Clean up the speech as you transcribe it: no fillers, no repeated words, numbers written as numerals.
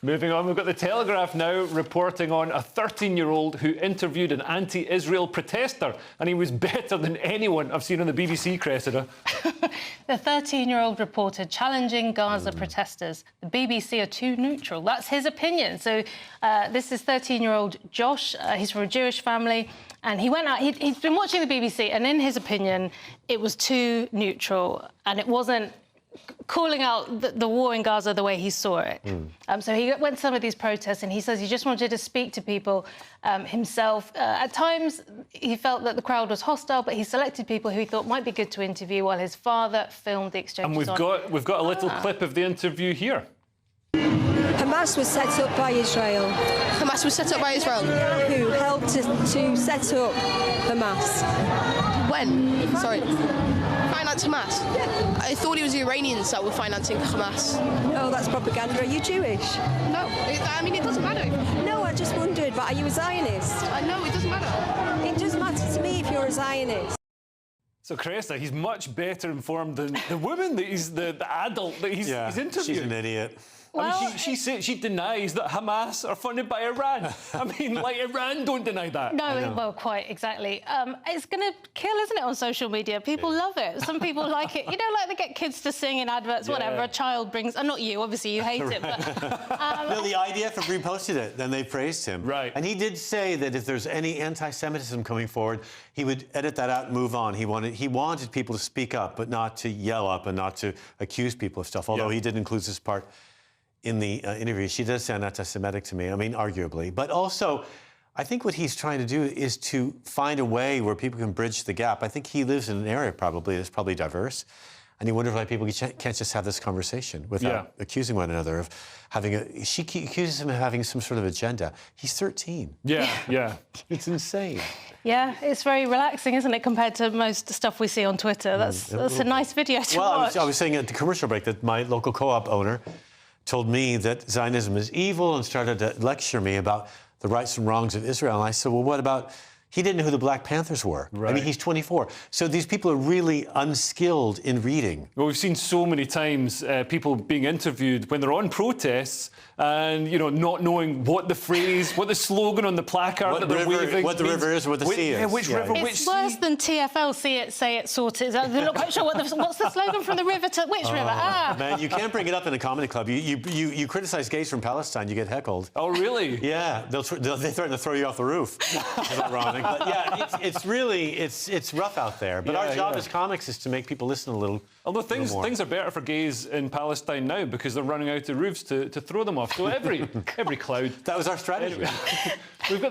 Moving on, we've got the Telegraph now reporting on a 13-year-old who interviewed an anti-Israel protester, and he was better than anyone I've seen on the BBC, Cressida. The 13-year-old reporter challenging Gaza protesters. The BBC are too neutral. That's his opinion. So this is 13-year-old Josh. He's from a Jewish family. And he went out, he's been watching the BBC, and in his opinion, it was too neutral, and it wasn't calling out the war in Gaza the way he saw it. So he went to some of these protests, and he says he just wanted to speak to people himself. At times, he felt that the crowd was hostile, but he selected people who he thought might be good to interview while his father filmed the exchanges. And we've got a little clip of the interview here. Hamas was set up by Israel. Hamas was set up by Israel? Who helped to set up Hamas? When? Sorry. Finance Hamas? Yeah. I thought it was the Iranians that were financing Hamas. No, that's propaganda. Are you Jewish? No. I mean, it doesn't matter. No, I just wondered, but are you a Zionist? No, it doesn't matter. It does matter to me if you're a Zionist. So, Cressida, he's much better informed than the woman that he's the adult that he's interviewing. She's an idiot. Well, I mean, she denies that Hamas are funded by Iran. I mean, like, Iran don't deny that. No, well, quite exactly. It's going to kill, isn't it, on social media? People love it. Some people like it. You know, like they get kids to sing in adverts, whatever. A child brings... not you, obviously, you hate it, but... No, the IDF have reposted it, then they praised him. Right. And he did say that if there's any anti-Semitism coming forward, he would edit that out and move on. He wanted people to speak up, but not to yell up and not to accuse people of stuff, although he did include this part in the interview. She does sound anti-Semitic to me, I mean, arguably. But also, I think what he's trying to do is to find a way where people can bridge the gap. I think he lives in an area that's probably diverse, and he wonders why people can't just have this conversation without accusing one another of having she accuses him of having some sort of agenda. He's 13. Yeah. It's insane. Yeah, it's very relaxing, isn't it, compared to most stuff we see on Twitter. That's a nice video to watch. I was saying at the commercial break that my local co-op owner told me that Zionism is evil and started to lecture me about the rights and wrongs of Israel. And I said, well, what about... He didn't know who the Black Panthers were. Right. I mean, he's 24. So these people are really unskilled in reading. Well, we've seen so many times people being interviewed when they're on protests and, you know, not knowing what the phrase, what the slogan on the placard that they're waving what the means. What the sea is. Yeah, which river, which It's worse than TfL, see it, say it, sort it. They're not quite sure what's the slogan from the river to which river. Man, you can't bring it up in a comedy club. You criticize gays from Palestine, you get heckled. Oh, really? Yeah, they threaten to throw you off the roof. That's ironic. But yeah, it's really rough out there. But our job as comics is to make people listen a little. Although things are better for gays in Palestine now because they're running out of roofs to throw them off. So every cloud. That was our strategy. Anyway, we've got the